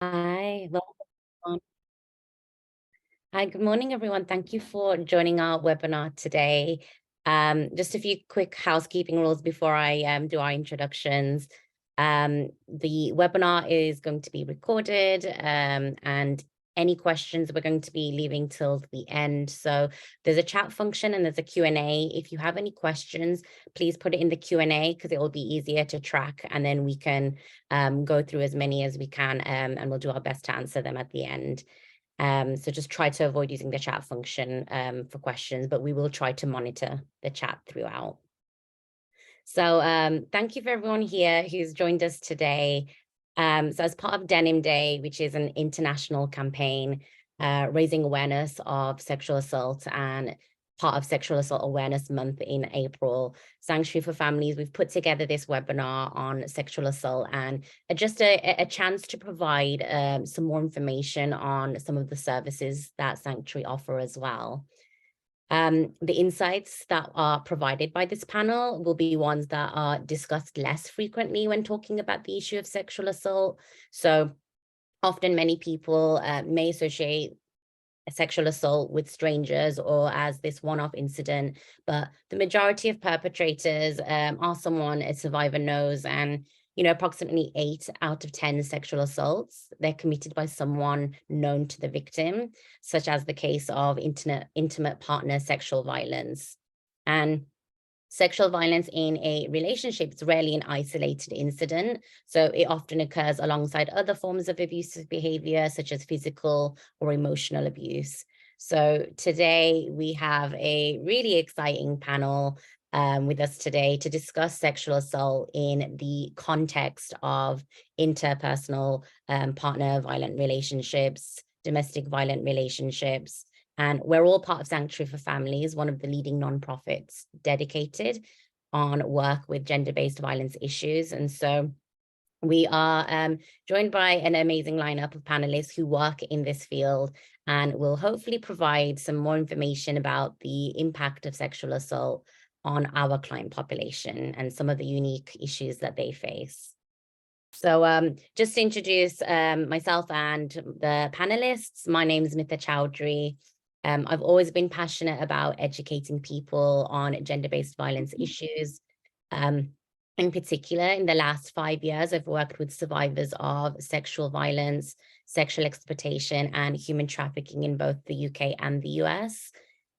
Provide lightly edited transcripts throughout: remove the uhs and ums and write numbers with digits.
Hi, welcome. Hi, good morning, everyone. Thank you for joining our webinar today. Just a few quick housekeeping rules before I do our introductions. The webinar is going to be recorded, and any questions we're going to be leaving till the end. So there's a chat function and there's a Q&A. If you have any questions, please put it in the Q&A because it will be easier to track, and then we can go through as many as we can, and we'll do our best to answer them at the end. So just try to avoid using the chat function for questions, but we will try to monitor the chat throughout. So thank you for everyone here who's joined us today. So as part of Denim Day, which is an international campaign raising awareness of sexual assault and part of Sexual Assault Awareness Month in April, Sanctuary for Families, we've put together this webinar on sexual assault and just a chance to provide some more information on some of the services that Sanctuary offer as well. The insights that are provided by this panel will be ones that are discussed less frequently when talking about the issue of sexual assault. So often many people may associate a sexual assault with strangers or as this one-off incident, but the majority of perpetrators are someone a survivor knows, and approximately 8 out of 10 sexual assaults, they're committed by someone known to the victim, such as the case of intimate partner sexual violence. And sexual violence in a relationship is rarely an isolated incident, so it often occurs alongside other forms of abusive behavior, such as physical or emotional abuse. So today we have a really exciting panel with us today to discuss sexual assault in the context of interpersonal partner violent relationships, domestic violent relationships, and we're all part of Sanctuary for Families, one of the leading nonprofits dedicated on work with gender-based violence issues. And so we are joined by an amazing lineup of panelists who work in this field and will hopefully provide some more information about the impact of sexual assault on our client population and some of the unique issues that they face. So just to introduce myself and the panelists, my name is Mitha Choudhury. I've always been passionate about educating people on gender-based violence issues. In particular, in the last 5 years, I've worked with survivors of sexual violence, sexual exploitation, and human trafficking in both the UK and the US.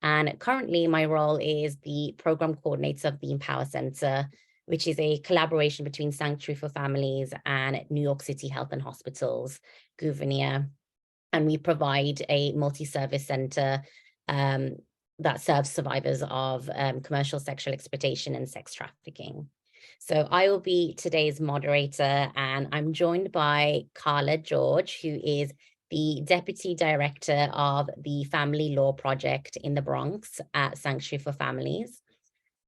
And currently, my role is the program coordinator of the Empower Center, which is a collaboration between Sanctuary for Families and New York City Health and Hospitals, Gouverneur. And we provide a multi-service center that serves survivors of commercial sexual exploitation and sex trafficking. So I will be today's moderator, and I'm joined by Karla George, who is the Deputy Director of the Family Law Project in the Bronx at Sanctuary for Families.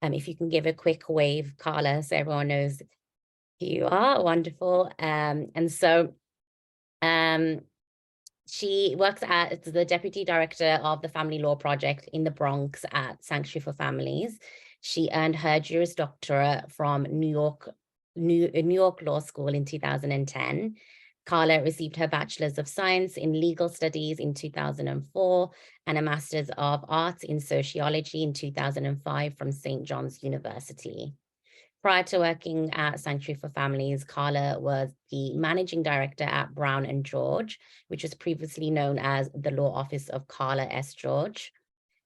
If you can give a quick wave, Karla, so everyone knows who you are. Wonderful. And so she works as the Deputy Director of the Family Law Project in the Bronx at Sanctuary for Families. She earned her Juris Doctorate from New York Law School in 2010. Karla received her Bachelor's of Science in Legal Studies in 2004 and a Master's of Arts in Sociology in 2005 from St. John's University. Prior to working at Sanctuary for Families, Karla was the managing director at Brown and George, which was previously known as the Law Office of Karla S. George.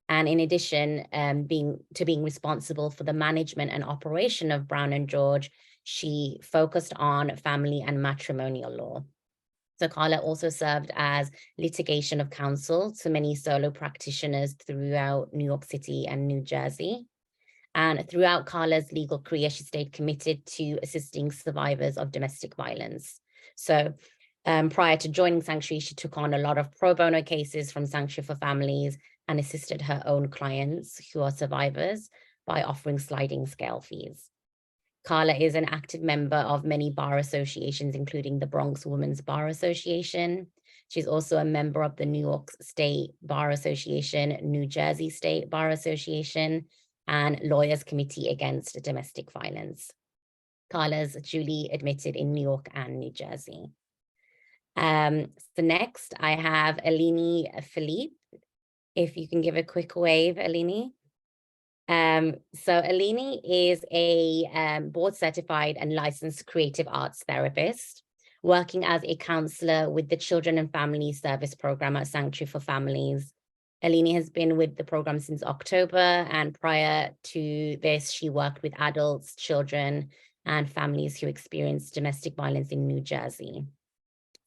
And in addition, being responsible for the management and operation of Brown and George, she focused on family and matrimonial law. So Karla also served as litigation of counsel to many solo practitioners throughout New York City and New Jersey. And throughout Karla's legal career, she stayed committed to assisting survivors of domestic violence. So prior to joining Sanctuary, she took on a lot of pro bono cases from Sanctuary for Families and assisted her own clients who are survivors by offering sliding scale fees. Karla is an active member of many bar associations, including the Bronx Women's Bar Association. She's also a member of the New York State Bar Association, New Jersey State Bar Association, and Lawyers Committee Against Domestic Violence. Karla's duly admitted in New York and New Jersey. So next I have Aline Filipe. If you can give a quick wave, Aline. So Aline is a board certified and licensed creative arts therapist, working as a counselor with the Children and Family Service Program at Sanctuary for Families. Aline has been with the program since October, and prior to this, she worked with adults, children, and families who experienced domestic violence in New Jersey.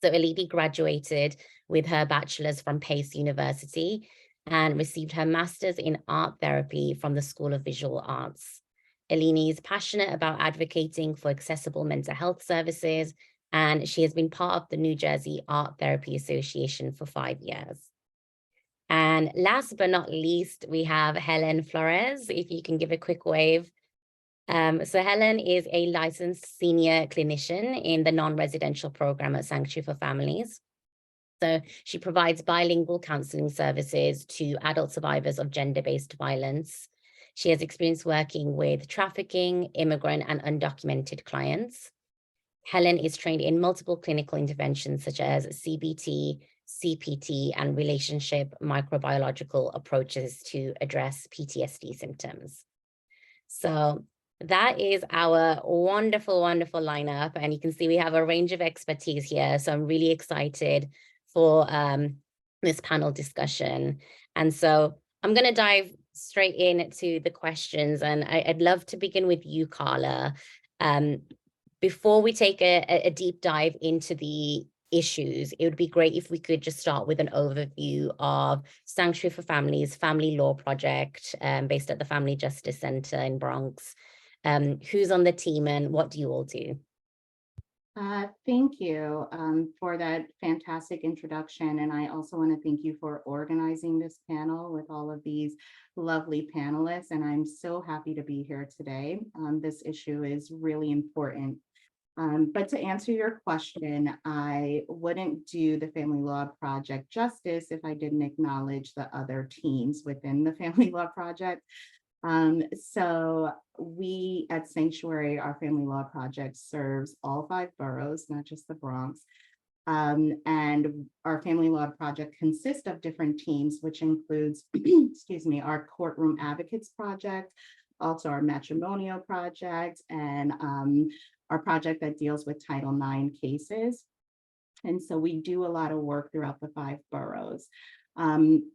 So Aline graduated with her bachelor's from Pace University and received her master's in art therapy from the School of Visual Arts. Aline is passionate about advocating for accessible mental health services, and she has been part of the New Jersey Art Therapy Association for 5 years. And last but not least, we have Helen Flores. If you can give a quick wave. So Helen is a licensed senior clinician in the non-residential program at Sanctuary for Families. So she provides bilingual counseling services to adult survivors of gender-based violence. She has experience working with trafficking, immigrant, and undocumented clients. Helen is trained in multiple clinical interventions such as CBT, CPT, and relationship microbiological approaches to address PTSD symptoms. So that is our wonderful, wonderful lineup. And you can see we have a range of expertise here. So I'm really excited for this panel discussion. And so I'm going to dive straight into the questions. And I'd love to begin with you, Karla. Before we take a deep dive into the issues, it would be great if we could just start with an overview of Sanctuary for Families Family Law Project based at the Family Justice Center in Bronx. Who's on the team and what do you all do? Thank you for that fantastic introduction. And I also want to thank you for organizing this panel with all of these lovely panelists. And I'm so happy to be here today. This issue is really important. But to answer your question, I wouldn't do the Family Law Project justice if I didn't acknowledge the other teams within the Family Law Project. So we at Sanctuary, our Family Law Project serves all 5 boroughs, not just the Bronx. And our Family Law Project consists of different teams, which includes, excuse me, our Courtroom Advocates Project, also our Matrimonial Project, and our project that deals with Title IX cases. And so we do a lot of work throughout the 5 boroughs.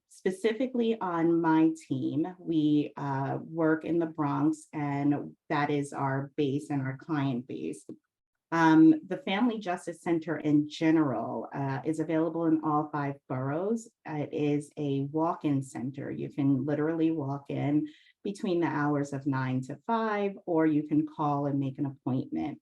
Specifically on my team, we work in the Bronx, and that is our base and our client base. The Family Justice Center in general is available in all 5 boroughs. It is a walk-in center. You can literally walk in between the hours of 9 to 5, or you can call and make an appointment.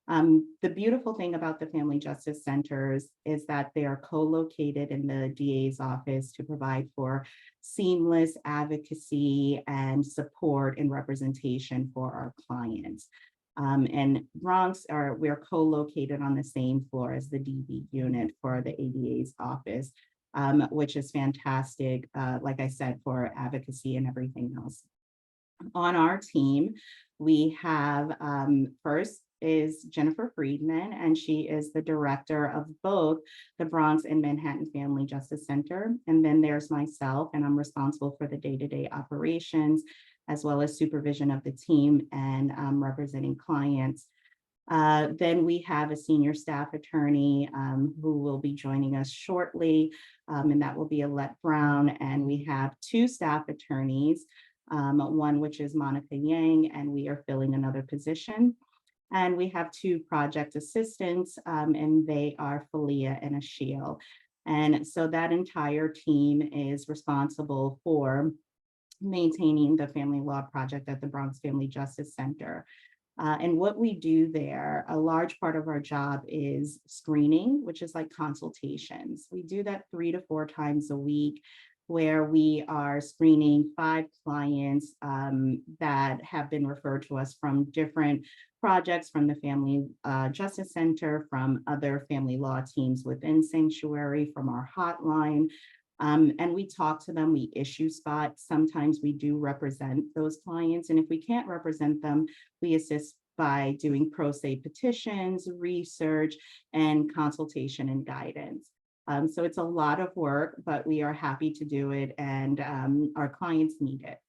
The beautiful thing about the Family Justice Centers is that they are co-located in the DA's office to provide for seamless advocacy and support and representation for our clients. And Bronx, we're co-located on the same floor as the DV unit for the ADA's office, which is fantastic, like I said, for advocacy and everything else. On our team, we have first is Jennifer Friedman, and she is the director of both the Bronx and Manhattan Family Justice Center. And then there's myself, and I'm responsible for the day-to-day operations, as well as supervision of the team and representing clients. Then we have a senior staff attorney who will be joining us shortly, and that will be Alette Brown. And we have 2 staff attorneys, one which is Monica Yang, and we are filling another position. And we have 2 project assistants, and they are Falia and Ashiel. And so that entire team is responsible for maintaining the Family Law Project at the Bronx Family Justice Center. And what we do there, a large part of our job is screening, which is like consultations. We do that 3 to 4 times a week, where we are screening 5 clients that have been referred to us from different projects, from the Family Justice Center, from other family law teams within Sanctuary, from our hotline. And we talk to them, we issue spots. Sometimes we do represent those clients. And if we can't represent them, we assist by doing pro se petitions, research, and consultation and guidance. So it's a lot of work, but we are happy to do it, and our clients need it.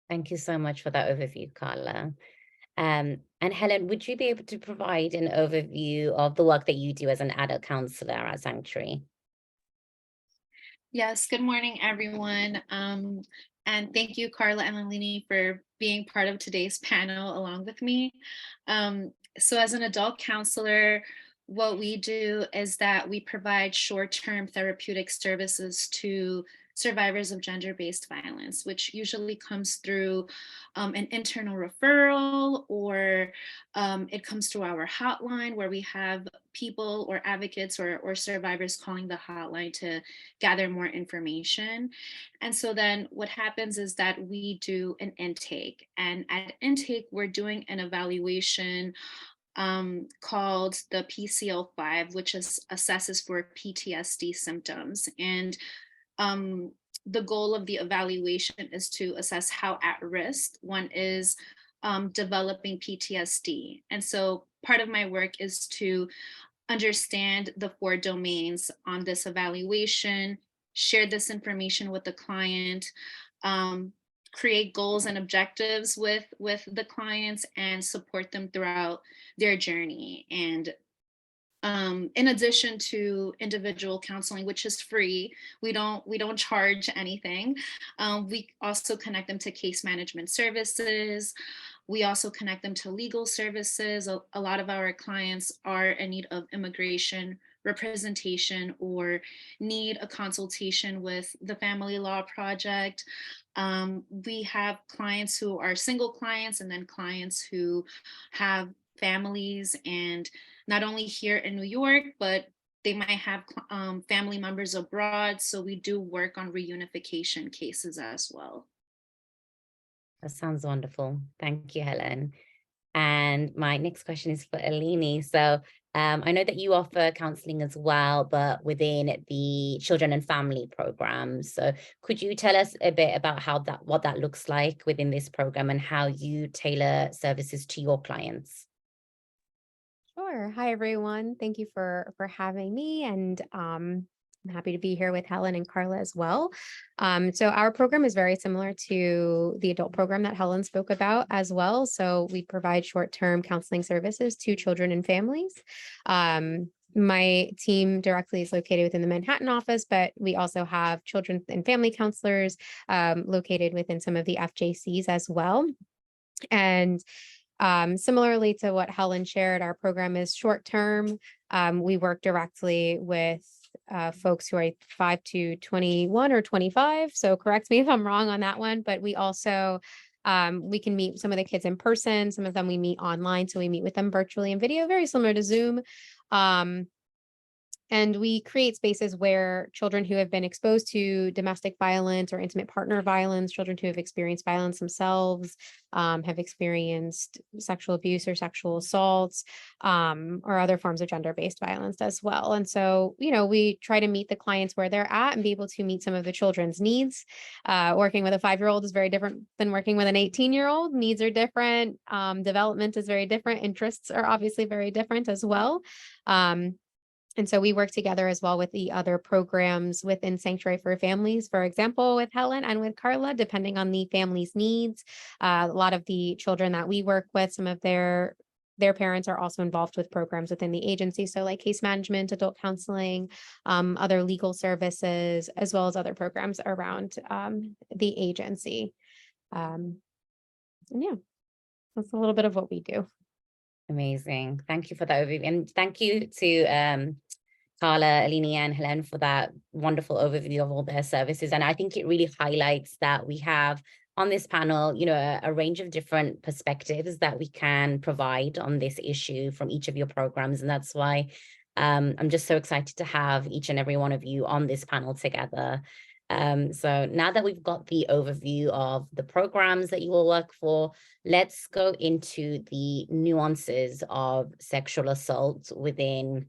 Thank you so much for that overview, Karla. And Helen, would you be able to provide an overview of the work that you do as an adult counselor at Sanctuary? Yes, good morning, everyone. And thank you, Karla and Aline, for being part of today's panel along with me. So as an adult counselor, what we do is that we provide short-term therapeutic services to survivors of gender-based violence, which usually comes through an internal referral, or it comes through our hotline, where we have people or advocates or survivors calling the hotline to gather more information. And so then what happens is that we do an intake, and at intake, we're doing an evaluation called the PCL5, which assesses for PTSD symptoms. And the goal of the evaluation is to assess how at risk one is developing PTSD. And so part of my work is to understand the 4 domains on this evaluation, share this information with the client, create goals and objectives with the clients, and support them throughout their journey. And in addition to individual counseling, which is free, we don't charge anything. We also connect them to case management services. We also connect them to legal services. A lot of our clients are in need of immigration representation or need a consultation with the Family Law Project. We have clients who are single clients, and then clients who have families, and not only here in New York, but they might have family members abroad. So we do work on reunification cases as well. That sounds wonderful. Thank you, Helen. And my next question is for Aline. So I know that you offer counseling as well, but within the children and family program. So could you tell us a bit about what that looks like within this program and how you tailor services to your clients? Sure. Hi, everyone. Thank you for having me, and I'm happy to be here with Helen and Karla as well. So our program is very similar to the adult program that Helen spoke about as well. So we provide short-term counseling services to children and families. My team directly is located within the Manhattan office, but we also have children and family counselors located within some of the FJCs as well. And similarly to what Helen shared, our program is short term. We work directly with folks who are 5 to 21 or 25. So correct me if I'm wrong on that one, but we also we can meet some of the kids in person. Some of them we meet online. So we meet with them virtually and video, very similar to Zoom. And we create spaces where children who have been exposed to domestic violence or intimate partner violence, children who have experienced violence themselves, have experienced sexual abuse or sexual assaults, or other forms of gender-based violence as well. And so, we try to meet the clients where they're at and be able to meet some of the children's needs. Working with a 5-year-old is very different than working with an 18-year-old. Needs are different. Development is very different. Interests are obviously very different as well. And so we work together as well with the other programs within Sanctuary for Families, for example, with Helen and with Karla, depending on the family's needs. A lot of the children that we work with, some of their parents are also involved with programs within the agency. So like case management, adult counseling, other legal services, as well as other programs around the agency. And yeah, that's a little bit of what we do. Amazing. Thank you for that overview. And thank you to Karla, Aline, and Helen for that wonderful overview of all their services. And I think it really highlights that we have on this panel, a range of different perspectives that we can provide on this issue from each of your programs. And that's why I'm just so excited to have each and every one of you on this panel together. So now that we've got the overview of the programs that you will work for, let's go into the nuances of sexual assault within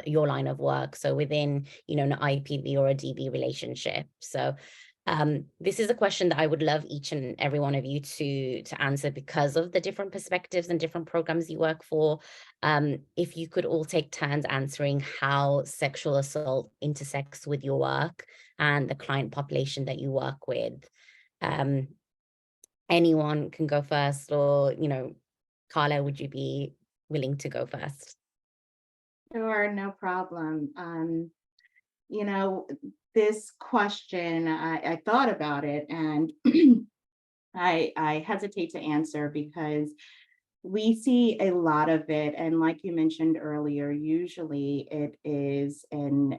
your line of work. So within, an IPV or a DV relationship. So This is a question that I would love each and every one of you to answer because of the different perspectives and different programs you work for. If you could all take turns answering how sexual assault intersects with your work and the client population that you work with. Anyone can go first, or, Karla, would you be willing to go first? Sure, no problem. You know, this question, I thought about it, and I hesitate to answer because we see a lot of it. And like you mentioned earlier, usually it is in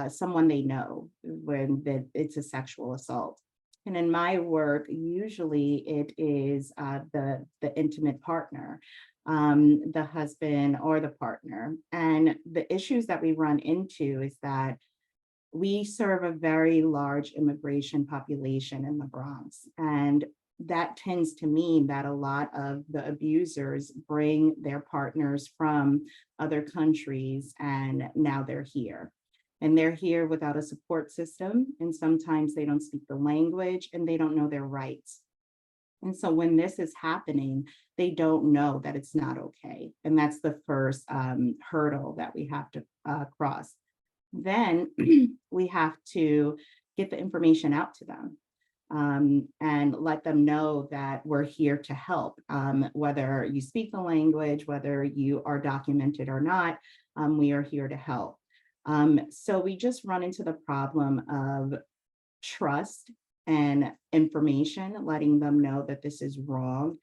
someone they know when it's a sexual assault. And in my work, usually it is the intimate partner, the husband or the partner. And the issues that we run into is that we serve a very large immigration population in the Bronx. And that tends to mean that a lot of the abusers bring their partners from other countries, and now they're here. And they're here without a support system. And sometimes they don't speak the language and they don't know their rights. And so when this is happening, they don't know that it's not okay. And that's the first hurdle that we have to cross. Then we have to get the information out to them, and let them know that we're here to help, whether you speak the language, whether you are documented or not, we are here to help. So we just run into the problem of trust and information, letting them know that this is wrong.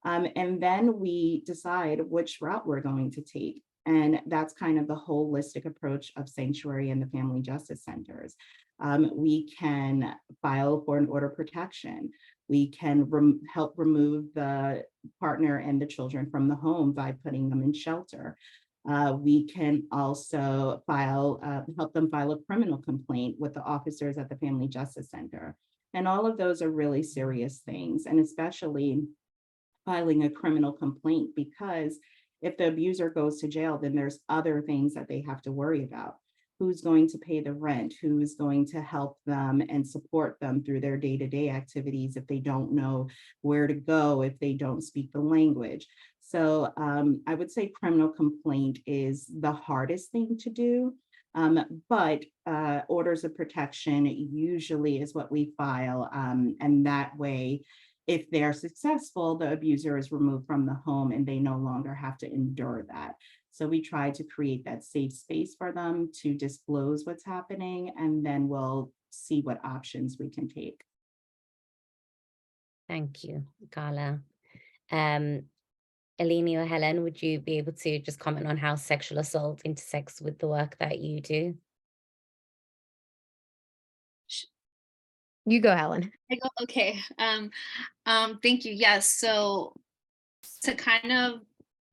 And then we decide which route we're going to take. And that's kind of the holistic approach of Sanctuary and the Family Justice Centers. We can file for an order of protection. We can help remove the partner and the children from the home by putting them in shelter. We can also help them file a criminal complaint with the officers at the Family Justice Center. And all of those are really serious things, and especially filing a criminal complaint, because if the abuser goes to jail, then there's other things that they have to worry about. Who's going to pay the rent? Who's going to help them and support them through their day-to-day activities if they don't know where to go, if they don't speak the language? So I would say criminal complaint is the hardest thing to do, but orders of protection usually is what we file, and that way, if they're successful, the abuser is removed from the home and they no longer have to endure that. So we try to create that safe space for them to disclose what's happening, and then we'll see what options we can take. Thank you, Karla. Aline or Helen, would you be able to just comment on how sexual assault intersects with the work that you do? You go, Helen. I go, okay. Thank you. Yes. So to kind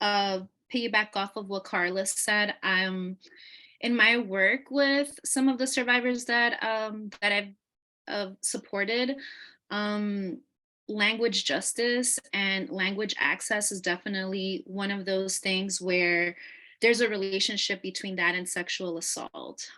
of piggyback off of what Karla said, in my work with some of the survivors that I've supported, language justice and language access is definitely one of those things where there's a relationship between that and sexual assault,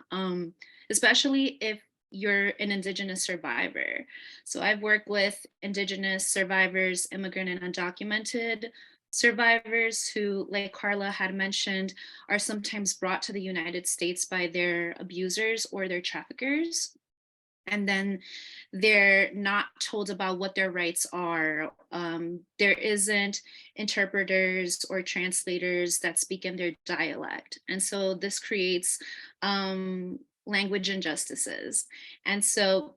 especially if you're an Indigenous survivor. So I've worked with Indigenous survivors, immigrant and undocumented survivors who, like Karla had mentioned, are sometimes brought to the United States by their abusers or their traffickers. And then they're not told about what their rights are. There isn't interpreters or translators that speak in their dialect. And so this creates language injustices. And so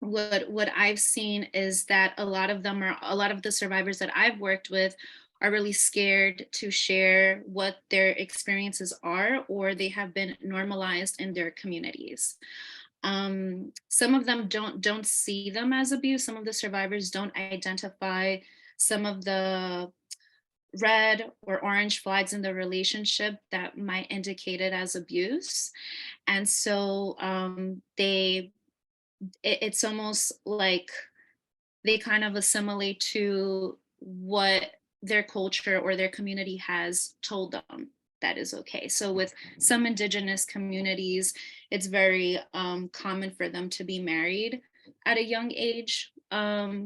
what I've seen is that a lot of the survivors that I've worked with are really scared to share what their experiences are, or they have been normalized in their communities. Some of them don't see them as abuse. Some of the survivors don't identify some of the red or orange flags in the relationship that might indicate it as abuse. And so it's almost like they kind of assimilate to what their culture or their community has told them that is okay. So with some Indigenous communities, it's very common for them to be married at a young age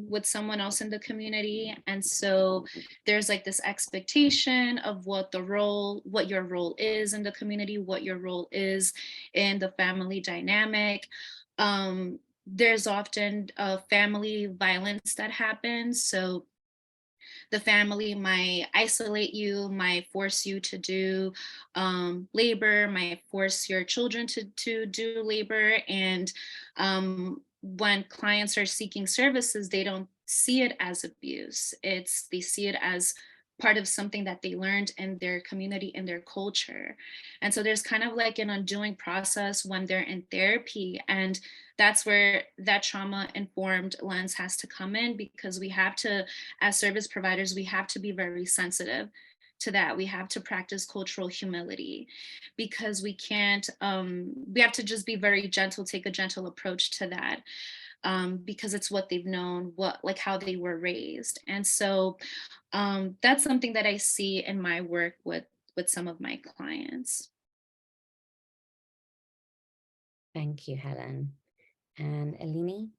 with someone else in the community. And so there's like this expectation of what your role is in the community, what your role is in the family dynamic. There's often family violence that happens. So the family might isolate you, might force you to do labor, might force your children to do labor. And when clients are seeking services, they don't see it as abuse. They see it as part of something that they learned in their community, in their culture. And so there's kind of like an undoing process when they're in therapy. And that's where that trauma informed lens has to come in, because we have to, as service providers, we have to be very sensitive to that. We have to practice cultural humility, because we can't, we have to just be very gentle, take a gentle approach to that, because it's what they've known, like how they were raised. And so that's something that I see in my work with some of my clients. Thank you, Helen. And Aline?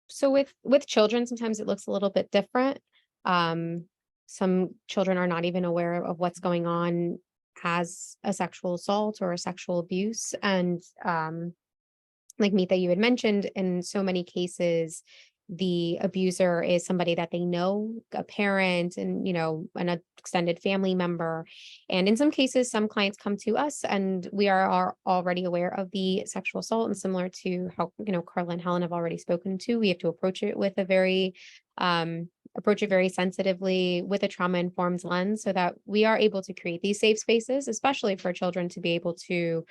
So with children, sometimes it looks a little bit different. Some children are not even aware of what's going on as a sexual assault or a sexual abuse. And like Mitha, you had mentioned, in so many cases, the abuser is somebody that they know, a parent, and an extended family member. And in some cases, some clients come to us and we are already aware of the sexual assault. And similar to how Karla and Helen have already spoken to, we have to approach it with a very sensitively, with a trauma-informed lens, so that we are able to create these safe spaces, especially for children to be able to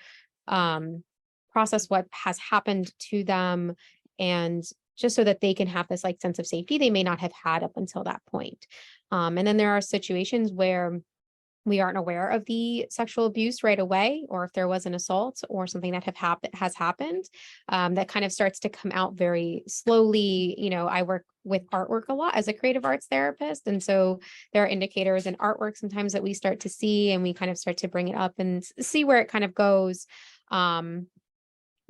process what has happened to them, and just so that they can have this like sense of safety they may not have had up until that point. And then there are situations where we aren't aware of the sexual abuse right away, or if there was an assault or something that has happened, that kind of starts to come out very slowly. I work with artwork a lot as a creative arts therapist. And so there are indicators in artwork sometimes that we start to see, and we kind of start to bring it up and see where it kind of goes.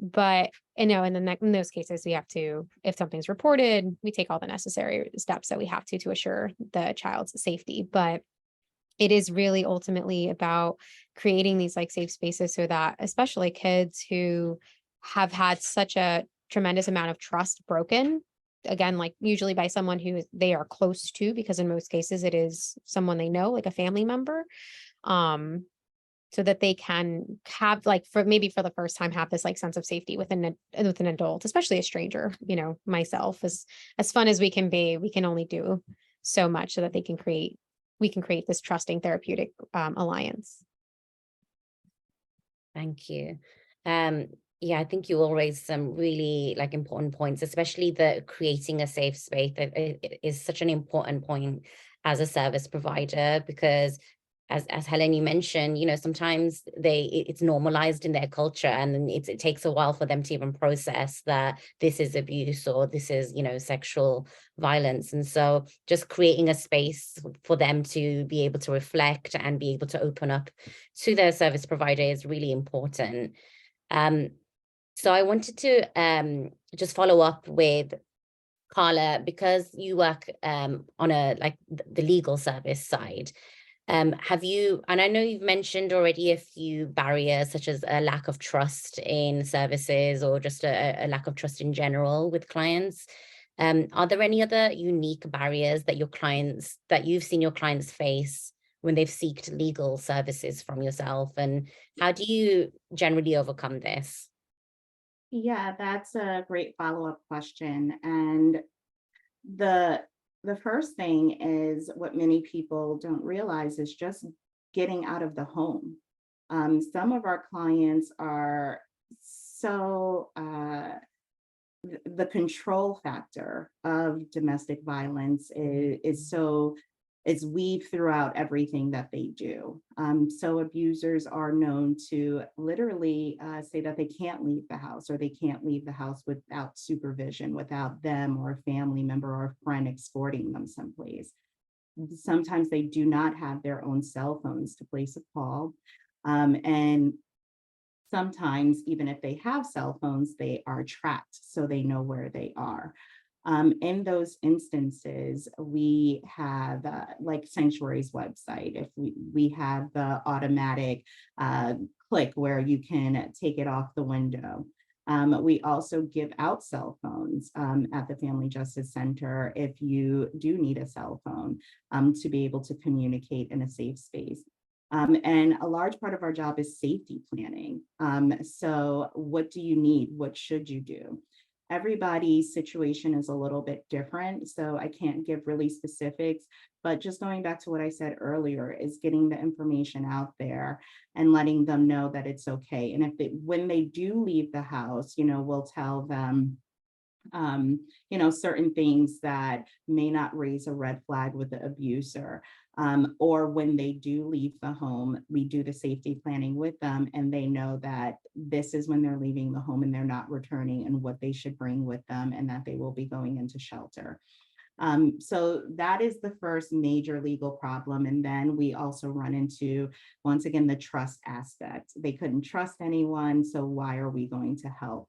But and then in those cases, we have to, if something's reported, we take all the necessary steps that we have to assure the child's safety. But it is really ultimately about creating these like safe spaces, so that especially kids who have had such a tremendous amount of trust broken, again, like usually by someone who they are close to, because in most cases it is someone they know, like a family member, so that they can have, like, for the first time, have this like sense of safety with an adult, especially a stranger. Myself, as fun as we can be, we can only do so much, so that we can create this trusting therapeutic alliance. Thank you. Yeah, I think you all raised some really like important points, especially the creating a safe space. It is such an important point as a service provider, because as Helen, you mentioned, sometimes it's normalized in their culture, and then it takes a while for them to even process that this is abuse or this is, sexual violence. And so just creating a space for them to be able to reflect and be able to open up to their service provider is really important. So I wanted to just follow up with Karla, because you work on the legal service side. Have you, and I know you've mentioned already a few barriers, such as a lack of trust in services, or just a lack of trust in general with clients. Are there any other unique barriers that you've seen your clients face when they've sought legal services from yourself, and how do you generally overcome this? Yeah, that's a great follow-up question. And the first thing is, what many people don't realize is just getting out of the home. Some of our clients are so the control factor of domestic violence is weaved throughout everything that they do. So abusers are known to literally say that they can't leave the house, or they can't leave the house without supervision, without them or a family member or a friend escorting them someplace. Sometimes they do not have their own cell phones to place a call. And sometimes even if they have cell phones, they are tracked, so they know where they are. In those instances, we have like Sanctuary's website. If we have the automatic click where you can take it off the window. We also give out cell phones at the Family Justice Center if you do need a cell phone to be able to communicate in a safe space. And a large part of our job is safety planning. So what do you need? What should you do? Everybody's situation is a little bit different, so I can't give really specifics, but just going back to what I said earlier is getting the information out there and letting them know that it's okay. And when they do leave the house, we'll tell them certain things that may not raise a red flag with the abuser. Or when they do leave the home, we do the safety planning with them and they know that this is when they're leaving the home and they're not returning and what they should bring with them and that they will be going into shelter. So that is the first major legal problem. And then we also run into, once again, the trust aspect. They couldn't trust anyone, so why are we going to help?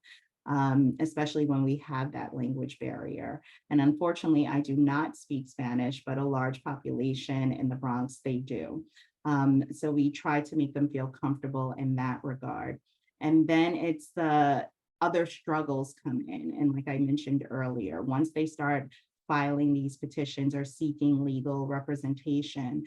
Especially when we have that language barrier. And unfortunately, I do not speak Spanish, but a large population in the Bronx, they do. So we try to make them feel comfortable in that regard. And then it's the other struggles come in. And like I mentioned earlier, once they start filing these petitions or seeking legal representation,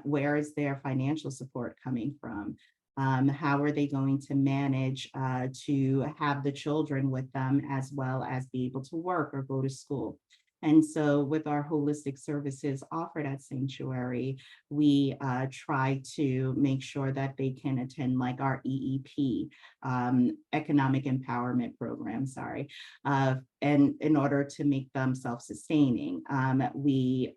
where is their financial support coming from? How are they going to manage to have the children with them as well as be able to work or go to school? And so with our holistic services offered at Sanctuary, we try to make sure that they can attend like our EEP, Economic Empowerment Program, and in order to make them self-sustaining. We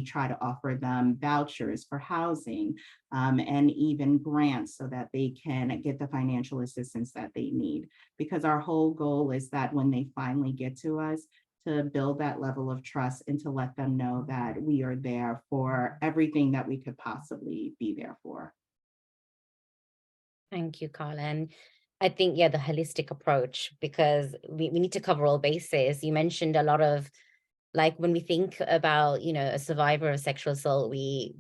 try to offer them vouchers for housing and even grants so that they can get the financial assistance that they need. Because our whole goal is that when they finally get to us, to build that level of trust and to let them know that we are there for everything that we could possibly be there for. Thank you, Karla. And I think, yeah, the holistic approach, because we need to cover all bases. You mentioned a lot of, like, when we think about, a survivor of sexual assault, we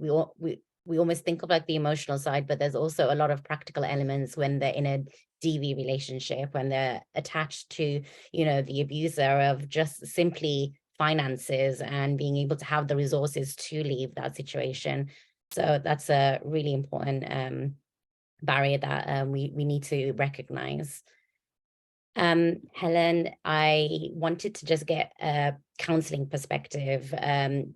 almost think of like the emotional side, but there's also a lot of practical elements when they're in a DV relationship, when they're attached to, the abuser, of just simply finances and being able to have the resources to leave that situation. So that's a really important barrier that we need to recognize. Helen, I wanted to just get a counseling perspective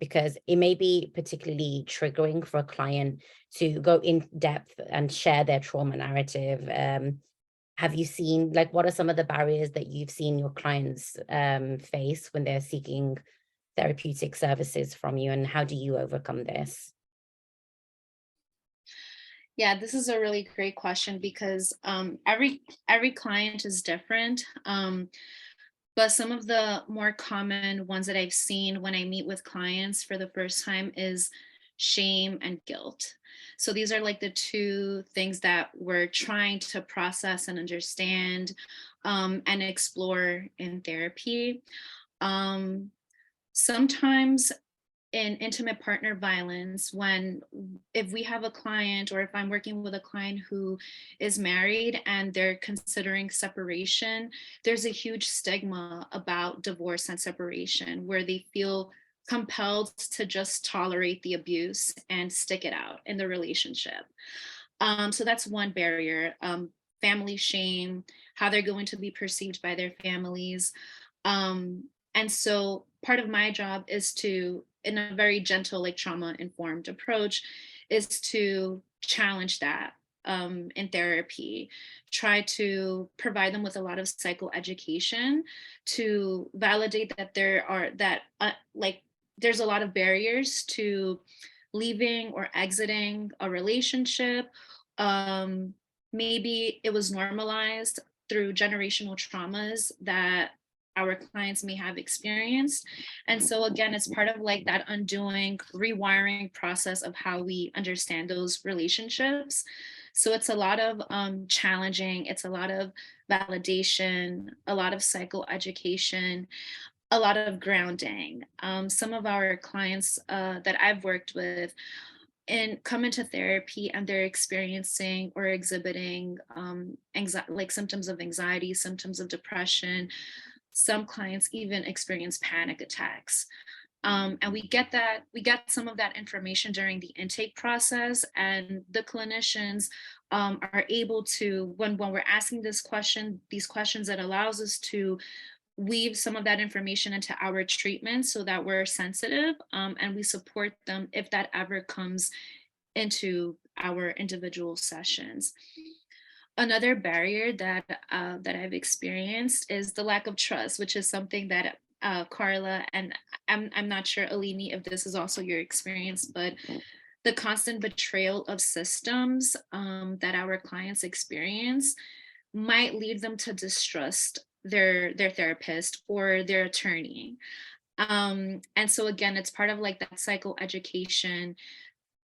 because it may be particularly triggering for a client to go in depth and share their trauma narrative. Have you seen, like, what are some of the barriers that you've seen your clients face when they're seeking therapeutic services from you, and how do you overcome this? Yeah, this is a really great question because every client is different. But some of the more common ones that I've seen when I meet with clients for the first time is shame and guilt. So these are like the two things that we're trying to process and understand and explore in therapy. Um, Sometimes in intimate partner violence, if we have a client or if I'm working with a client who is married and they're considering separation, there's a huge stigma about divorce and separation where they feel compelled to just tolerate the abuse and stick it out in the relationship. So that's one barrier. Family shame, how they're going to be perceived by their families. And so part of my job is to, in a very gentle, like trauma-informed approach, is to challenge that in therapy, try to provide them with a lot of psychoeducation to validate that there's a lot of barriers to leaving or exiting a relationship. Maybe it was normalized through generational traumas that our clients may have experienced. And so again, it's part of like that undoing, rewiring process of how we understand those relationships So it's a lot of challenging, it's a lot of validation, a lot of psychoeducation, a lot of grounding. Some of our clients that I've worked with and come into therapy and they're experiencing or exhibiting like symptoms of anxiety, symptoms of depression. Some clients even experience panic attacks. And we get some of that information during the intake process, and the clinicians are able to, when we're asking these questions, that allows us to weave some of that information into our treatment so that we're sensitive, and we support them if that ever comes into our individual sessions. Another barrier that I've experienced is the lack of trust, which is something that Karla, and I'm not sure, Aline, if this is also your experience, but the constant betrayal of systems that our clients experience might lead them to distrust their therapist or their attorney. And so again, it's part of like that psychoeducation,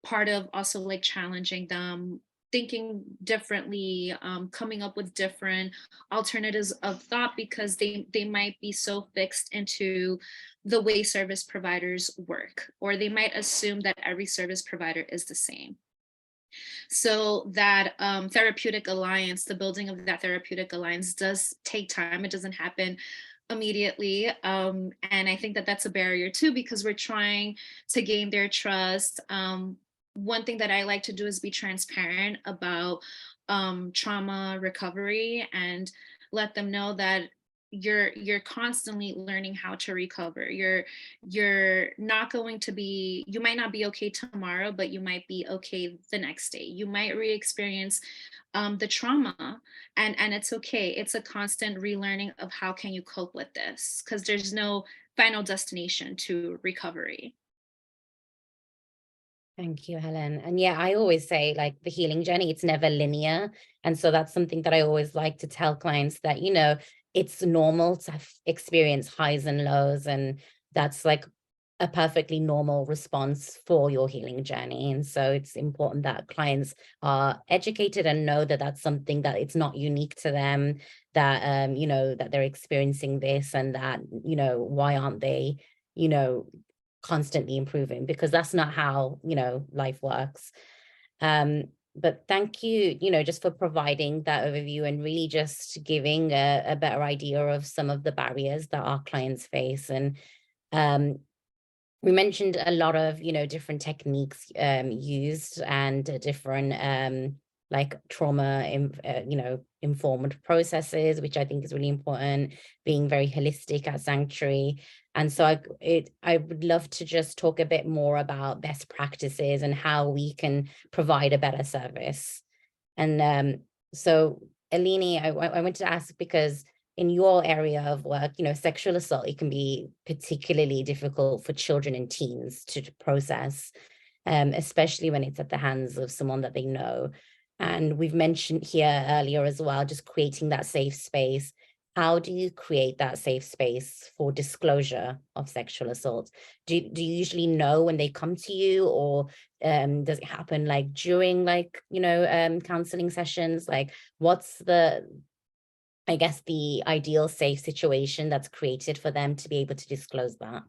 part of also like challenging them, thinking differently, coming up with different alternatives of thought, because they might be so fixed into the way service providers work, or they might assume that every service provider is the same. So that therapeutic alliance, the building of that therapeutic alliance does take time. It doesn't happen immediately. And I think that that's a barrier too, because we're trying to gain their trust. One thing that I like to do is be transparent about trauma recovery and let them know that you're constantly learning how to recover. You're not going to be, you might not be okay tomorrow, but you might be okay the next day. You might re-experience the trauma, and it's okay. It's a constant relearning of how can you cope with this, because there's no final destination to recovery. Thank you, Helen. And yeah, I always say like the healing journey, it's never linear. And so that's something that I always like to tell clients that, it's normal to experience highs and lows. And that's like a perfectly normal response for your healing journey. And so it's important that clients are educated and know that that's something that it's not unique to them, that, that they're experiencing this, and that, why aren't they, constantly improving, because that's not how life works. But thank you, just for providing that overview and really just giving a better idea of some of the barriers that our clients face. And we mentioned a lot of different techniques used, and different like trauma informed processes, which I think is really important, being very holistic at Sanctuary. And so I would love to just talk a bit more about best practices and how we can provide a better service. And so Aline, I wanted to ask, because in your area of work, sexual assault, it can be particularly difficult for children and teens to process, especially when it's at the hands of someone that they know. And we've mentioned here earlier as well, just creating that safe space. How do you create that safe space for disclosure of sexual assault? Do you usually know when they come to you, or does it happen like during counseling sessions? Like, what's the ideal safe situation that's created for them to be able to disclose that?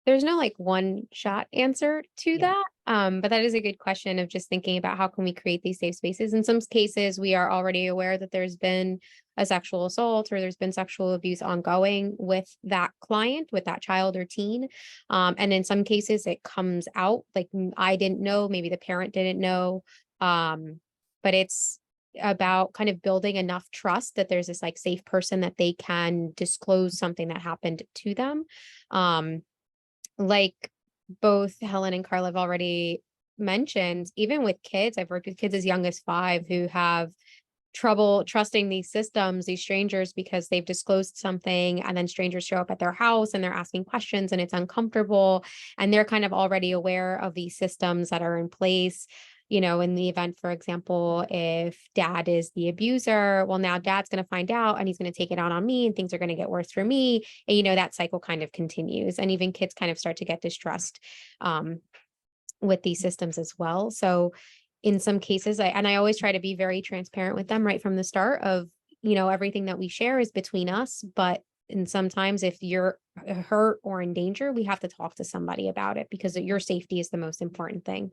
There's no like one shot answer to that. But that is a good question of just thinking about how can we create these safe spaces. In some cases, we are already aware that there's been a sexual assault or there's been sexual abuse ongoing with that client, with that child or teen. And in some cases it comes out like I didn't know, maybe the parent didn't know. But it's about kind of building enough trust that there's this like safe person that they can disclose something that happened to them. Like both Helen and Karla have already mentioned, even with kids, I've worked with kids as young as 5 who have trouble trusting these systems, these strangers, because they've disclosed something and then strangers show up at their house and they're asking questions and it's uncomfortable. And they're kind of already aware of these systems that are in place. In the event, for example, if dad is the abuser, well, now dad's going to find out and he's going to take it out on me and things are going to get worse for me. And, that cycle kind of continues. And even kids kind of start to get distrust with these systems as well. So in some cases, I always try to be very transparent with them right from the start of, everything that we share is between us, but and sometimes if you're hurt or in danger, we have to talk to somebody about it because your safety is the most important thing.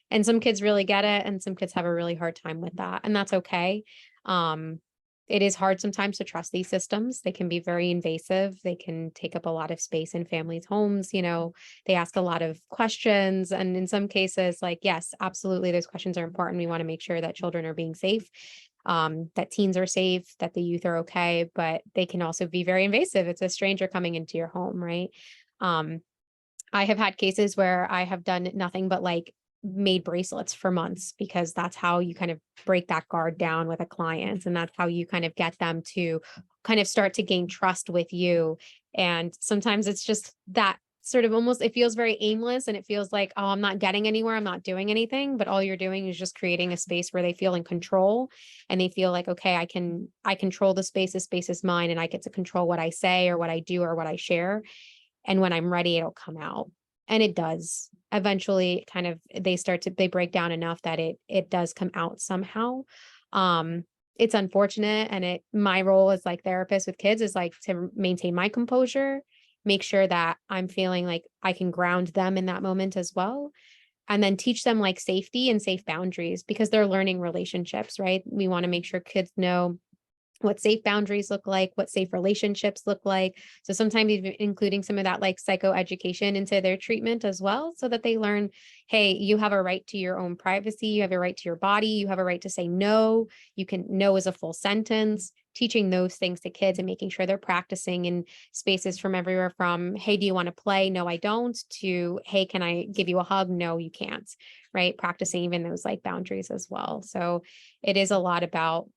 And some kids really get it, and some kids have a really hard time with that, and that's okay. It is hard sometimes to trust these systems. They can be very invasive. They can take up a lot of space in families' homes. They ask a lot of questions. And in some cases, like, yes, absolutely, those questions are important. We want to make sure that children are being safe, that teens are safe, that the youth are okay, but they can also be very invasive. It's a stranger coming into your home, right? I have had cases where I have done nothing but like made bracelets for months because that's how you kind of break that guard down with a client. And that's how you kind of get them to kind of start to gain trust with you. And sometimes it's just that sort of almost, it feels very aimless and it feels like, oh, I'm not getting anywhere. I'm not doing anything, but all you're doing is just creating a space where they feel in control and they feel like, okay, I control the space is mine and I get to control what I say or what I do or what I share. And when I'm ready, it'll come out. And it does. Eventually, kind of they break down enough that it does come out somehow. It's unfortunate. And my role as like therapist with kids is like to maintain my composure, make sure that I'm feeling like I can ground them in that moment as well. And then teach them like safety and safe boundaries because they're learning relationships, right? We want to make sure kids know what safe boundaries look like, what safe relationships look like. So sometimes even including some of that like psychoeducation into their treatment as well, so that they learn, hey, you have a right to your own privacy. You have a right to your body. You have a right to say no. You can no is a full sentence. Teaching those things to kids and making sure they're practicing in spaces from everywhere from, hey, do you want to play? No, I don't, to, hey, can I give you a hug? No, you can't, right? Practicing even those like boundaries as well. So it is a lot about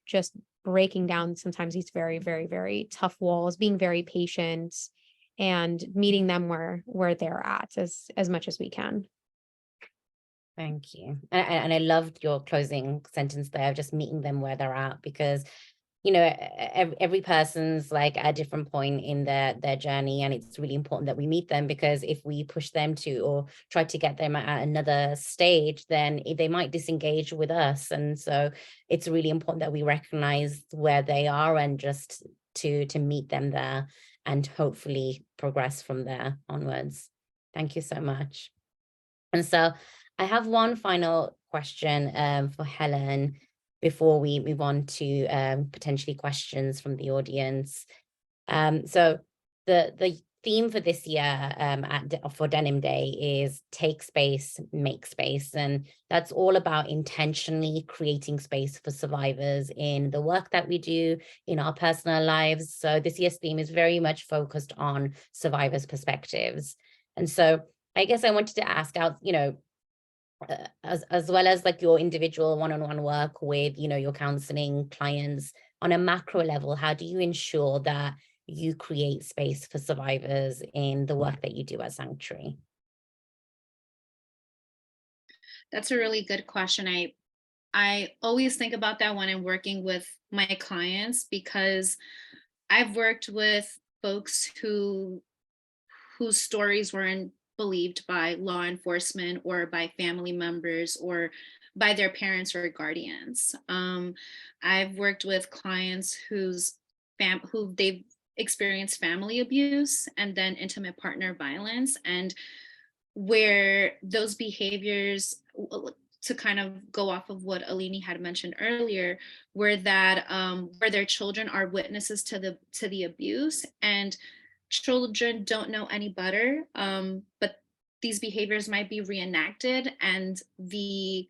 just breaking down sometimes these very, very, very tough walls, being very patient and meeting them where they're at as much as we can. Thank you. And I loved your closing sentence there, just meeting them where they're at, because every person's like at a different point in their journey, and it's really important that we meet them, because if we push them to or try to get them at another stage, then they might disengage with us. And so it's really important that we recognize where they are and just to meet them there and hopefully progress from there onwards. Thank you so much. And so I have one final question for Helen before we move on to potentially questions from the audience. So the theme for this year for Denim Day is take space, make space. And that's all about intentionally creating space for survivors in the work that we do in our personal lives. So this year's theme is very much focused on survivors' perspectives. And so I guess I wanted to ask out, as well as like your individual one-on-one work with, your counseling clients on a macro level, how do you ensure that you create space for survivors in the work that you do at Sanctuary? That's a really good question. I always think about that when I'm working with my clients, because I've worked with folks whose stories weren't believed by law enforcement or by family members or by their parents or guardians. I've worked with clients who they've experienced family abuse and then intimate partner violence, and where those behaviors, to kind of go off of what Aline had mentioned earlier, where their children are witnesses to the abuse, and children don't know any better, but these behaviors might be reenacted, and the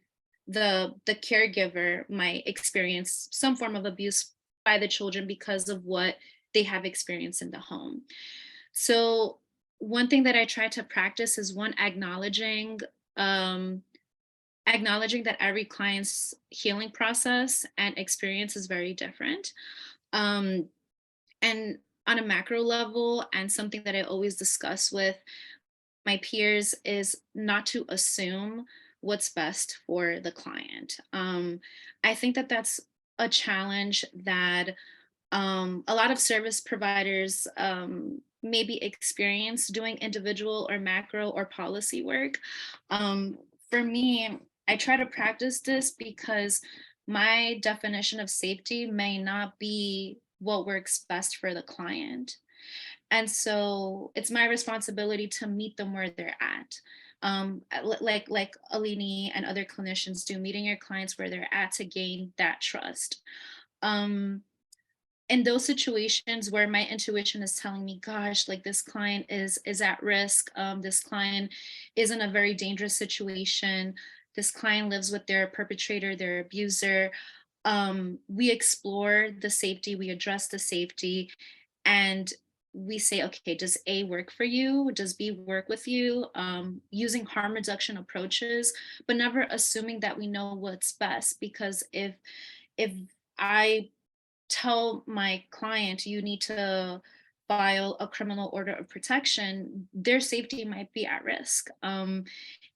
caregiver might experience some form of abuse by the children because of what they have experienced in the home. So one thing that I try to practice is acknowledging that every client's healing process and experience is very different. And on a macro level, and something that I always discuss with my peers, is not to assume what's best for the client. I think that that's a challenge that a lot of service providers maybe experience doing individual or macro or policy work. For me, I try to practice this because my definition of safety may not be what works best for the client. And so it's my responsibility to meet them where they're at. Like Aline and other clinicians do, meeting your clients where they're at to gain that trust. In those situations where my intuition is telling me, gosh, like this client is at risk, this client is in a very dangerous situation, this client lives with their perpetrator, their abuser, we explore the safety, we address the safety, and we say, okay, does A work for you? Does B work with you? Using harm reduction approaches, but never assuming that we know what's best. Because if I tell my client you need to file a criminal order of protection, their safety might be at risk.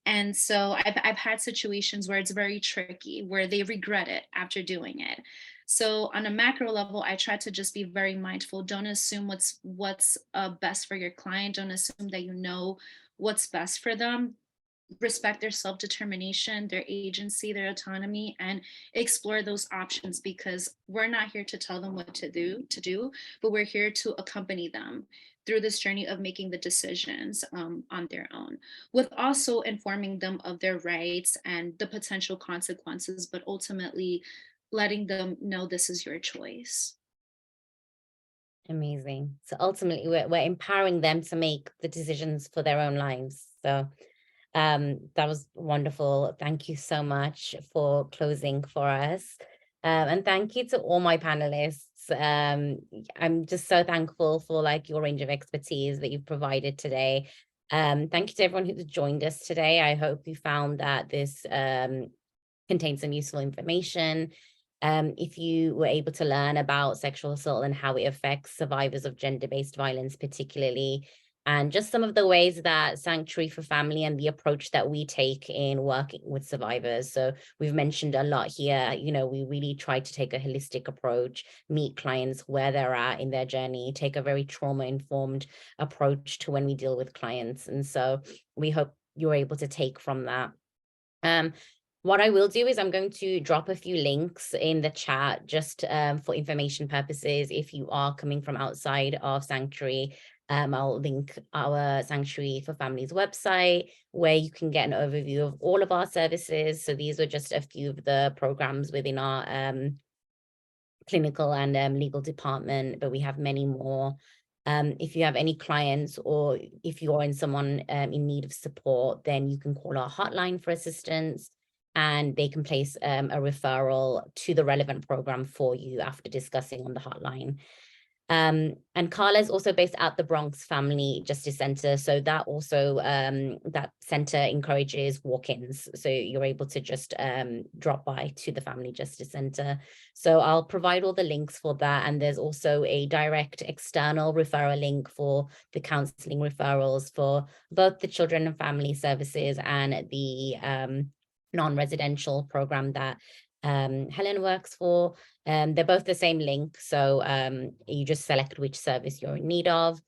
And so I've had situations where it's very tricky, where they regret it after doing it. So on a macro level, I try to just be very mindful. Don't assume what's best for your client. Don't assume that you know what's best for them. Respect their self-determination, their agency, their autonomy, and explore those options, because we're not here to tell them what to do, but we're here to accompany them through this journey of making the decisions on their own, with also informing them of their rights and the potential consequences, but ultimately letting them know this is your choice. Amazing. So ultimately, we're empowering them to make the decisions for their own lives. So that was wonderful. Thank you so much for closing for us. And thank you to all my panelists. I'm just so thankful for like your range of expertise that you've provided today. Thank you to everyone who's joined us today. I hope you found that this contains some useful information. If you were able to learn about sexual assault and how it affects survivors of gender-based violence particularly, and just some of the ways that Sanctuary for Family and the approach that we take in working with survivors. So we've mentioned a lot here, you know, we really try to take a holistic approach, meet clients where they're at in their journey, take a very trauma-informed approach to when we deal with clients. And so we hope you're able to take from that. What I will do is I'm going to drop a few links in the chat just for information purposes. If you are coming from outside of Sanctuary, I'll link our Sanctuary for Families website where you can get an overview of all of our services. So these are just a few of the programs within our clinical and legal department, but we have many more. If you have any clients or if you're in someone in need of support, then you can call our hotline for assistance, and they can place a referral to the relevant program for you after discussing on the hotline. And Karla is also based at the Bronx Family Justice Center. So that also, that center encourages walk-ins. So you're able to just drop by to the Family Justice Center. So I'll provide all the links for that. And there's also a direct external referral link for the counseling referrals for both the children and family services and the non-residential program that Helen works for. They're both the same link. So you just select which service you're in need of.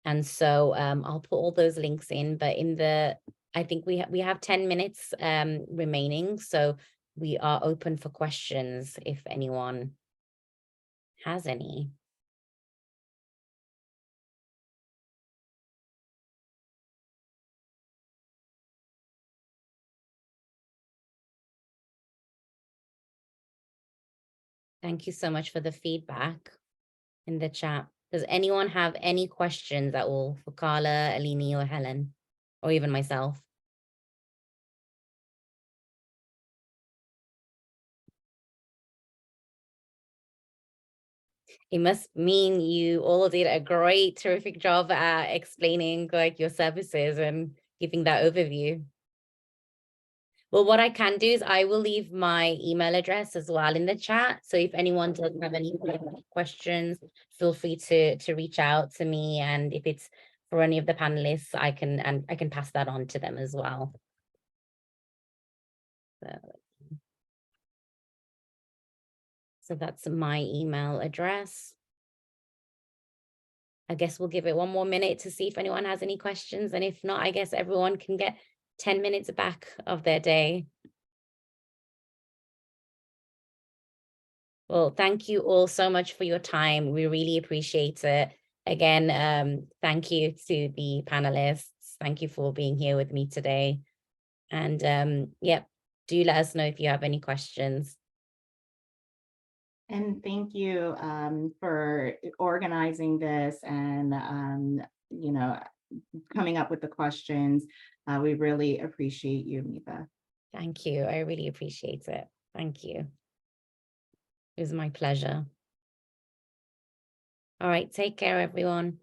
And so I'll put all those links in, but I think we have 10 minutes remaining. So we are open for questions if anyone has any. Thank you so much for the feedback in the chat. Does anyone have any questions at all for Karla, Aline, or Helen, or even myself? It must mean you all did a great, terrific job at explaining like your services and giving that overview. Well, what I can do is I will leave my email address as well in the chat. So if anyone does have any questions, feel free to reach out to me. And if it's for any of the panelists, I can pass that on to them as well. So that's my email address. I guess we'll give it one more minute to see if anyone has any questions. And if not, I guess everyone can get 10 minutes back of their day. Well, thank you all so much for your time. We really appreciate it. Again, thank you to the panelists. Thank you for being here with me today. And yeah, do let us know if you have any questions. And thank you for organizing this and, coming up with the questions. We really appreciate you, Mitha. Thank you. I really appreciate it. Thank you. It was my pleasure. All right, take care, everyone.